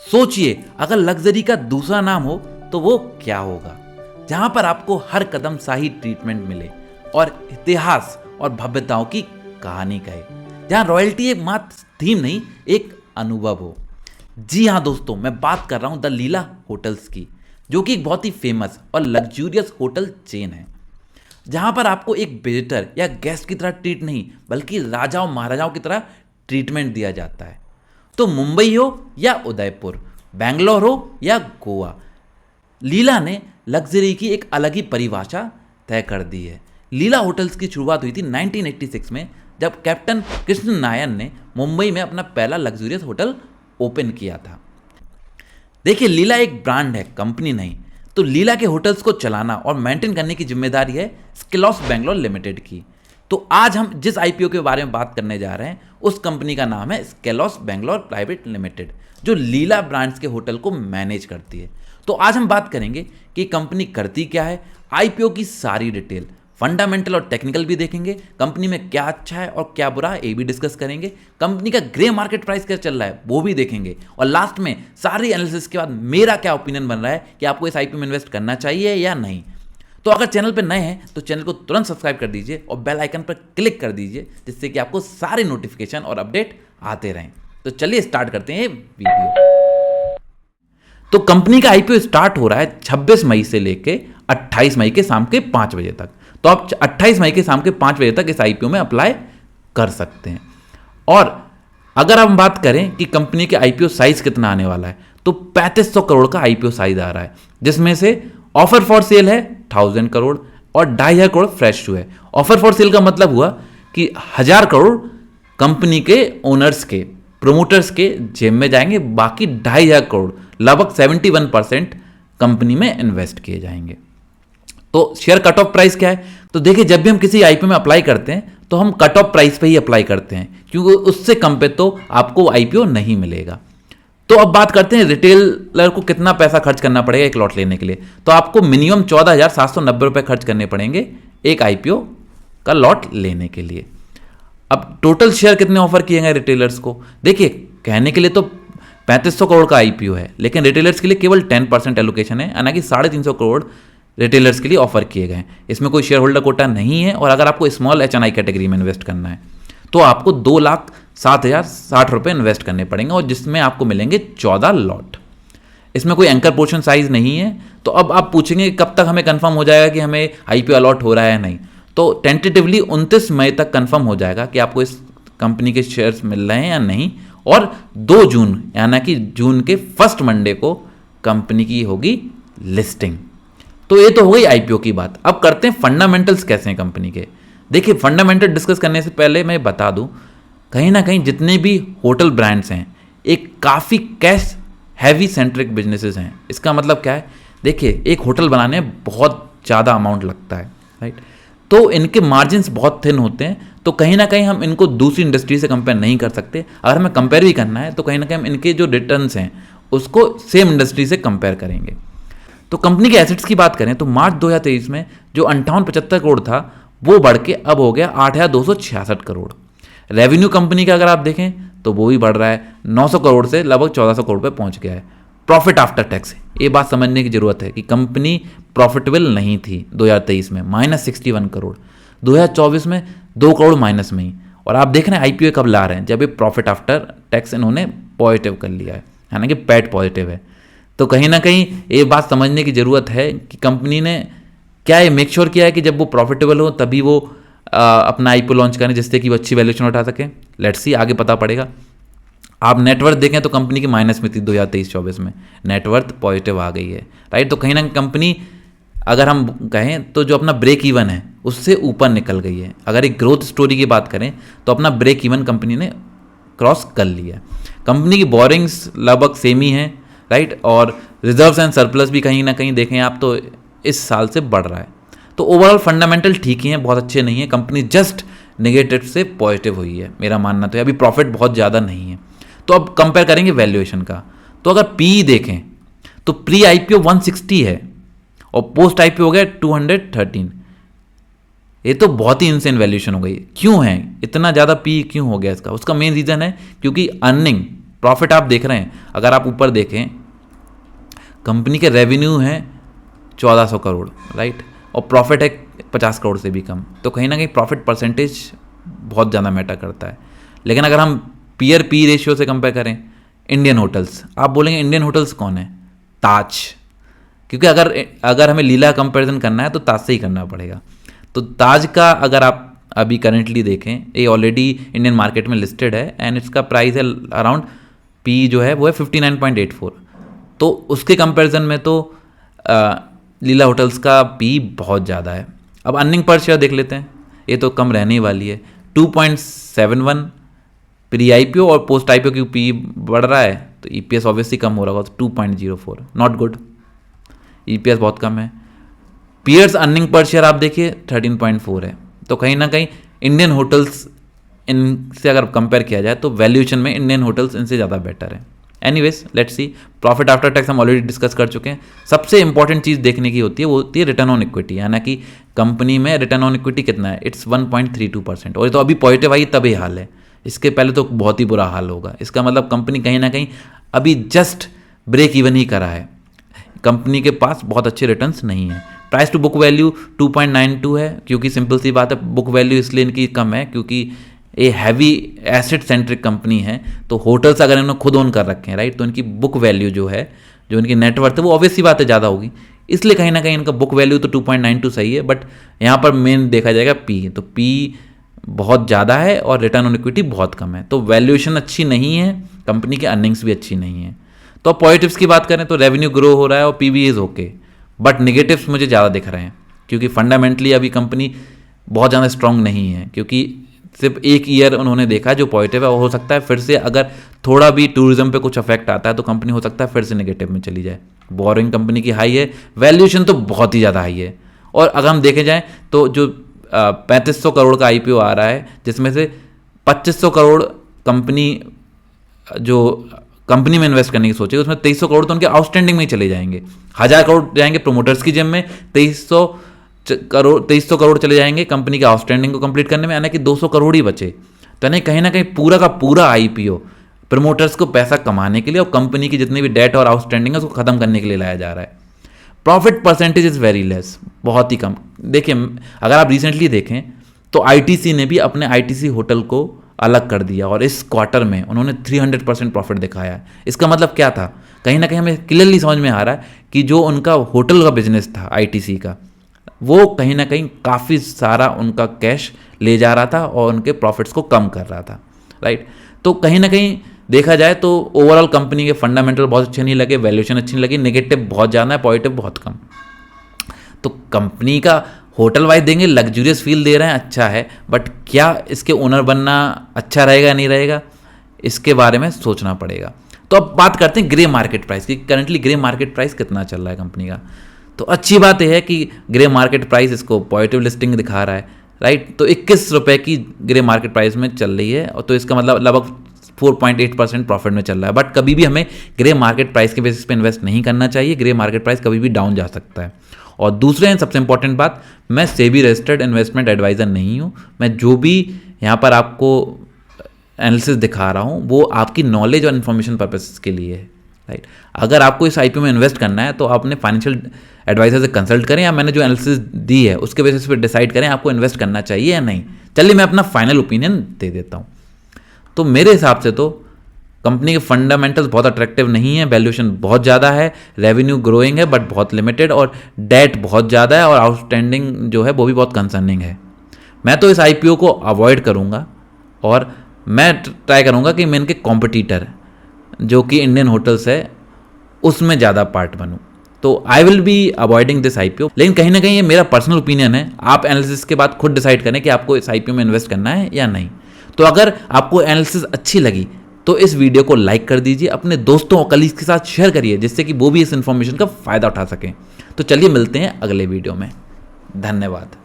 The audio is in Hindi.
सोचिए अगर लग्जरी का दूसरा नाम हो तो वो क्या होगा, जहां पर आपको हर कदम शाही ट्रीटमेंट मिले और इतिहास और भव्यताओं की कहानी कहे, जहां रॉयल्टी एक मात्र थीम नहीं एक अनुभव हो। जी हाँ दोस्तों, मैं बात कर रहा हूं द लीला होटल्स की, जो कि एक बहुत ही फेमस और लग्जूरियस होटल चेन है, जहां पर आपको एक विजिटर या गेस्ट की तरह ट्रीट नहीं बल्कि राजाओं महाराजाओं की तरह ट्रीटमेंट दिया जाता है। तो मुंबई हो या उदयपुर, बेंगलोर हो या गोवा, लीला ने लग्जरी की एक अलग ही परिभाषा तय कर दी है। लीला होटल्स की शुरुआत हुई थी 1986 में, जब कैप्टन कृष्ण नायर ने मुंबई में अपना पहला लग्जूरियस होटल ओपन किया था। देखिए, लीला एक ब्रांड है, कंपनी नहीं। तो लीला के होटल्स को चलाना और मेंटेन करने की जिम्मेदारी है स्केलॉस बेंगलोर लिमिटेड की। तो आज हम जिस आईपीओ के बारे में बात करने जा रहे हैं, उस कंपनी का नाम है स्केलॉस बेंगलोर प्राइवेट लिमिटेड, जो लीला ब्रांड्स के होटल को मैनेज करती है। तो आज हम बात करेंगे कि कंपनी करती क्या है, आईपीओ की सारी डिटेल, फंडामेंटल और टेक्निकल भी देखेंगे, कंपनी में क्या अच्छा है और क्या बुरा है ये भी डिस्कस करेंगे, कंपनी का ग्रे मार्केट प्राइस क्या चल रहा है वो भी देखेंगे, और लास्ट में सारी एनालिसिस के बाद मेरा क्या ओपिनियन बन रहा है कि आपको इस आईपीओ में इन्वेस्ट करना चाहिए या नहीं। तो अगर चैनल पर नए हैं तो चैनल को तुरंत सब्सक्राइब कर दीजिए और बेल आइकन पर क्लिक कर दीजिए, जिससे कि आपको सारे नोटिफिकेशन और अपडेट आते रहें। तो चलिए स्टार्ट करते हैं वीडियो। तो कंपनी का आईपीओ स्टार्ट हो रहा है 26 मई से लेके 28 मई के शाम के 5 बजे तक। तो आप 28 मई के शाम के 5 बजे तक इस आईपीओ में अप्लाई कर सकते हैं। और अगर हम बात करें कि कंपनी के आईपीओ साइज कितना आने वाला है, तो 3500 करोड़ का आईपीओ साइज आ रहा है, जिसमें से ऑफर फॉर सेल है 1000 करोड़ और 2500 करोड़ फ्रेश इशू है। ऑफर फॉर सेल का मतलब हुआ कि 1000 करोड़ कंपनी के ओनर्स के, प्रोमोटर्स के जेब में जाएंगे, बाकी 2500 करोड़ लगभग 71% कंपनी में इन्वेस्ट किए जाएंगे। तो शेयर कट ऑफ प्राइस क्या है? तो देखिए, जब भी हम किसी आईपीओ में अप्लाई करते हैं तो हम कट ऑफ प्राइस पे ही अप्लाई करते हैं, क्योंकि उससे कम पे तो आपको आईपीओ नहीं मिलेगा। तो अब बात करते हैं रिटेलर को कितना पैसा खर्च करना पड़ेगा एक लॉट लेने के लिए। तो आपको मिनिमम 14,790 रुपये खर्च करने पड़ेंगे एक आईपीओ का लॉट लेने के लिए। अब टोटल शेयर कितने ऑफर किए गए रिटेलर्स को? देखिए, कहने के लिए तो 3500 करोड़ का आईपीओ है, लेकिन रिटेलर्स के लिए केवल 10% एलोकेशन है, यानी कि 350 करोड़ रिटेलर्स के लिए ऑफर किए गए हैं। इसमें कोई शेयर होल्डर कोटा नहीं है। और अगर आपको स्मॉल एचएनआई कैटेगरी में इन्वेस्ट करना है तो आपको 2,07,060 रुपये इन्वेस्ट करने पड़ेंगे, और जिसमें आपको मिलेंगे 14 लॉट। इसमें कोई एंकर पोर्शन साइज नहीं है। तो अब आप पूछेंगे कब तक हमें कंफर्म हो जाएगा कि हमें आईपीओ अलॉट हो रहा है या नहीं? तो टेंटेटिवली 29 मई तक कंफर्म हो जाएगा कि आपको इस कंपनी के शेयर्स मिल रहे हैं या नहीं। और 2 जून यानी कि जून के फर्स्ट मंडे को कंपनी की होगी लिस्टिंग। तो ये तो हो गई आईपीओ की बात। अब करते हैं फंडामेंटल्स कैसे हैं कंपनी के। देखिए, फंडामेंटल डिस्कस करने से पहले मैं बता दूं, कहीं ना कहीं जितने भी होटल ब्रांड्स हैं एक काफ़ी कैश हैवी सेंट्रिक बिजनेसेस हैं। इसका मतलब क्या है? देखिए, एक होटल बनाने में बहुत ज़्यादा अमाउंट लगता है, राइट? तो इनके मार्जिन्स बहुत थिन होते हैं। तो कहीं ना कहीं हम इनको दूसरी इंडस्ट्री से कंपेयर नहीं कर सकते। अगर हमें कंपेयर भी करना है तो कहीं ना कहीं हम इनके जो रिटर्न्स हैं उसको सेम इंडस्ट्री से कंपेयर करेंगे। तो कंपनी के एसेट्स की बात करें तो मार्च 2023 में जो 5875 करोड़ था वो बढ़ के अब हो गया 8266 करोड़। रेवेन्यू कंपनी का अगर आप देखें तो वो भी बढ़ रहा है, 900 करोड़ से लगभग 1400 करोड़ पे पहुंच गया है। प्रॉफिट आफ्टर टैक्स, ये बात समझने की जरूरत है कि कंपनी प्रॉफिटेबल नहीं थी 2023 में, -61 करोड़, 2024 में 2 करोड़ माइनस में ही। और आप देख रहे हैं आईपीओ कब ला रहे हैं, जब ये प्रॉफिट आफ्टर टैक्स इन्होंने पॉजिटिव कर लिया है, यानी कि पैट पॉजिटिव है। तो कहीं ना कहीं ये बात समझने की ज़रूरत है कि कंपनी ने क्या ये मेक श्योर किया है कि जब वो प्रॉफिटेबल हो तभी वो अपना आईपीओ लॉन्च करें, जिससे कि वो अच्छी वैल्यूएशन उठा सकें। लेट्स सी, आगे पता पड़ेगा। आप नेटवर्थ देखें तो कंपनी की माइनस में थी 2023-24 में, नेटवर्थ पॉजिटिव आ गई है, राइट? तो कहीं ना कहीं कंपनी, अगर हम कहें तो जो अपना ब्रेक इवन है उससे ऊपर निकल गई है। अगर एक ग्रोथ स्टोरी की बात करें तो अपना ब्रेक इवन कंपनी ने क्रॉस कर लिया है। कंपनी की बोरिंग्स लगभग सेम ही है, राइट? और रिजर्व्स एंड सरप्लस भी कहीं ना कहीं देखें आप तो इस साल से बढ़ रहा है। तो ओवरऑल फंडामेंटल ठीक ही हैं, बहुत अच्छे नहीं है। कंपनी जस्ट नेगेटिव से पॉजिटिव हुई है, मेरा मानना तो है। अभी प्रॉफिट बहुत ज़्यादा नहीं है। तो अब कंपेयर करेंगे वैल्यूएशन का। तो अगर पी देखें तो प्री आईपीओ 160 है और पोस्ट आईपीओ हो गया 213। ये तो बहुत ही इनसेन वैल्यूएशन हो गई। क्यों है इतना ज़्यादा पी क्यों हो गया इसका? उसका मेन रीज़न है क्योंकि अर्निंग प्रॉफिट आप देख रहे हैं, अगर आप ऊपर देखें कंपनी के रेवेन्यू हैं 1400 करोड़, राइट, और प्रॉफिट है 50 करोड़ से भी कम, तो कहीं ना कहीं प्रॉफिट परसेंटेज बहुत ज़्यादा मैटर करता है। लेकिन अगर हम पीयर पी रेशियो से कंपेयर करें, इंडियन होटल्स, आप बोलेंगे इंडियन होटल्स कौन है? ताज, क्योंकि अगर हमें लीला कंपैरिजन करना है तो ताज से ही करना पड़ेगा। तो ताज का अगर आप अभी करेंटली देखें, ये ऑलरेडी इंडियन मार्केट में लिस्टेड है एंड इसका प्राइस है अराउंड पी जो है वो है 59.84। तो उसके कंपैरिजन में तो लीला होटल्स का पी बहुत ज़्यादा है। अब अर्निंग पर शेयर देख लेते हैं, ये तो कम रहने ही वाली है, 2.71 प्री आईपीओ और पोस्ट आईपीओ की पी बढ़ रहा है तो ईपीएस ऑब्वियसली कम हो रहा होगा, तो 2.04, नॉट गुड, ईपीएस बहुत कम है। पीयर्स अर्निंग पर शेयर आप देखिए 13.4 है, तो कहीं ना कहीं इंडियन होटल्स इनसे अगर कंपेयर किया जाए तो वैल्यूएशन में इंडियन होटल्स इनसे ज़्यादा बेटर है। Anyways let's see, profit after tax हम ऑलरेडी डिस्कस कर चुके हैं। सबसे इंपॉर्टेंट चीज़ देखने की होती है वो होती है रिटर्न ऑन इक्विटी, यानी कि कंपनी में रिटर्न ऑन इक्विटी कितना है, इट्स 1.32%, और ये तो अभी पॉजिटिव आई तभी हाल है, इसके पहले तो बहुत ही बुरा हाल होगा। इसका मतलब कंपनी कहीं ना कहीं अभी जस्ट ब्रेक इवन ही करा है, कंपनी के पास बहुत अच्छे रिटर्न्स नहीं है। प्राइस टू बुक वैल्यू 2.92 है, क्योंकि सिंपल सी बात है, बुक वैल्यू इसलिए इनकी कम है क्योंकि ये हैवी एसेट सेंट्रिक कंपनी है, तो होटल्स अगर इन्होंने खुद ओन कर रखे हैं, राइट, तो इनकी बुक वैल्यू जो है, जो इनकी नेटवर्थ है वो ऑब्वियस सी बात है ज़्यादा होगी, इसलिए कहीं ना कहीं इनका बुक वैल्यू तो 2.92 सही है, बट यहाँ पर मेन देखा जाएगा पी, तो पी बहुत ज़्यादा है और रिटर्न ऑन इक्विटी बहुत कम है, तो वैल्यूएशन अच्छी नहीं है, कंपनी की अर्निंग्स भी अच्छी नहीं है। तो अब पॉजिटिव्स की बात करें तो रेवेन्यू ग्रो हो रहा है और PV is okay, but negatives मुझे ज़्यादा दिख रहे हैं, क्योंकि फंडामेंटली अभी कंपनी बहुत ज़्यादा स्ट्रांग नहीं है, क्योंकि सिर्फ एक ईयर उन्होंने देखा जो पॉजिटिव है, और हो सकता है फिर से अगर थोड़ा भी टूरिज्म पे कुछ अफेक्ट आता है तो कंपनी हो सकता है फिर से नेगेटिव में चली जाए। बोरिंग कंपनी की हाई है, वैल्यूएशन तो बहुत ही ज़्यादा हाई है, और अगर हम देखे जाएँ तो जो 3500 करोड़ का आईपीओ आ रहा है, जिसमें से 2500 करोड़ कंपनी जो कंपनी में इन्वेस्ट करने की सोचे, उसमें 2300 करोड़ तो उनके आउटस्टैंडिंग में ही चले जाएंगे, 1000 करोड़ जाएंगे प्रोमोटर्स की जेब में, 2300 करोड़ चले जाएंगे कंपनी के आउटस्टैंडिंग को कंप्लीट करने में, यानी कि 200 करोड़ ही बचे। तो यानी कहीं ना कहीं पूरा का पूरा आईपीओ प्रमोटर्स को पैसा कमाने के लिए और कंपनी की जितनी भी डेट और आउटस्टैंडिंग है उसको खत्म करने के लिए लाया जा रहा है। Profit percentage is very less, बहुत ही कम। देखिए अगर आप रिसेंटली देखें तो आईटीसी ने भी अपने आईटीसी होटल को अलग कर दिया और इस क्वार्टर में उन्होंने 300% प्रॉफिट दिखाया है। इसका मतलब क्या था, कहीं ना कहीं हमें क्लियरली समझ में आ रहा है कि जो उनका होटल का बिजनेस था आईटीसी का, वो कहीं ना कहीं काफ़ी सारा उनका कैश ले जा रहा था और उनके प्रॉफिट्स को कम कर रहा था, राइट। तो कहीं ना कहीं देखा जाए तो ओवरऑल कंपनी के फंडामेंटल बहुत अच्छे नहीं लगे, वैल्यूएशन अच्छी नहीं लगी, नेगेटिव बहुत ज़्यादा है, पॉजिटिव बहुत कम। तो कंपनी का होटल वाइज देंगे, लग्जूरियस फील दे रहे हैं, अच्छा है, बट क्या इसके ओनर बनना अच्छा रहेगा नहीं रहेगा, इसके बारे में सोचना पड़ेगा। तो अब बात करते हैं ग्रे मार्केट प्राइस की। करंटली ग्रे मार्केट प्राइस कितना चल रहा है कंपनी का। तो अच्छी बात यह है कि ग्रे मार्केट प्राइस इसको पॉजिटिव लिस्टिंग दिखा रहा है, राइट। तो 21 रुपये की ग्रे मार्केट प्राइस में चल रही है, और तो इसका मतलब लगभग 4.8% प्रॉफिट में चल रहा है। बट कभी भी हमें ग्रे मार्केट प्राइस के बेसिस पे इन्वेस्ट नहीं करना चाहिए, ग्रे मार्केट प्राइस कभी भी डाउन जा सकता है। और दूसरे सबसे इंपॉर्टेंट बात, मैं सेबी रजिस्टर्ड इन्वेस्टमेंट एडवाइज़र नहीं हूँ। मैं जो भी यहाँ पर आपको एनालिसिस दिखा रहा हूँ वो आपकी नॉलेज और इन्फॉर्मेशन पर्पस के लिए है, राइट। अगर आपको इस आईपीओ में इन्वेस्ट करना है तो आप अपने फाइनेंशियल एडवाइजर से कंसल्ट करें, या मैंने जो एनालिसिस दी है उसके बेसिस पे डिसाइड करें आपको इन्वेस्ट करना चाहिए या नहीं। चलिए मैं अपना फाइनल ओपिनियन दे देता हूँ। तो मेरे हिसाब से तो कंपनी के फंडामेंटल्स बहुत अट्रैक्टिव नहीं है, वैल्यूएशन बहुत ज़्यादा है, रेवेन्यू ग्रोइंग है बट बहुत लिमिटेड, और डेट बहुत ज़्यादा है, और आउटस्टैंडिंग जो है वो भी बहुत कंसर्निंग है। मैं तो इस आईपीओ को अवॉइड करूँगा और मैं ट्राई करूँगा कि मैं इनके कॉम्पिटिटर जो कि इंडियन होटल्स है उसमें ज़्यादा पार्ट बनूँ। तो I will be avoiding this IPO. लेकिन कहीं ना कहीं ये मेरा पर्सनल ओपिनियन है, आप एनालिसिस के बाद खुद डिसाइड करें कि आपको इस आईपीओ में इन्वेस्ट करना है या नहीं। तो अगर आपको एनालिसिस अच्छी लगी तो इस वीडियो को लाइक कर दीजिए, अपने दोस्तों और कलीग्स के साथ शेयर करिए, जिससे कि वो भी इस इन्फॉर्मेशन का फ़ायदा उठा सकें। तो चलिए मिलते हैं अगले वीडियो में। धन्यवाद।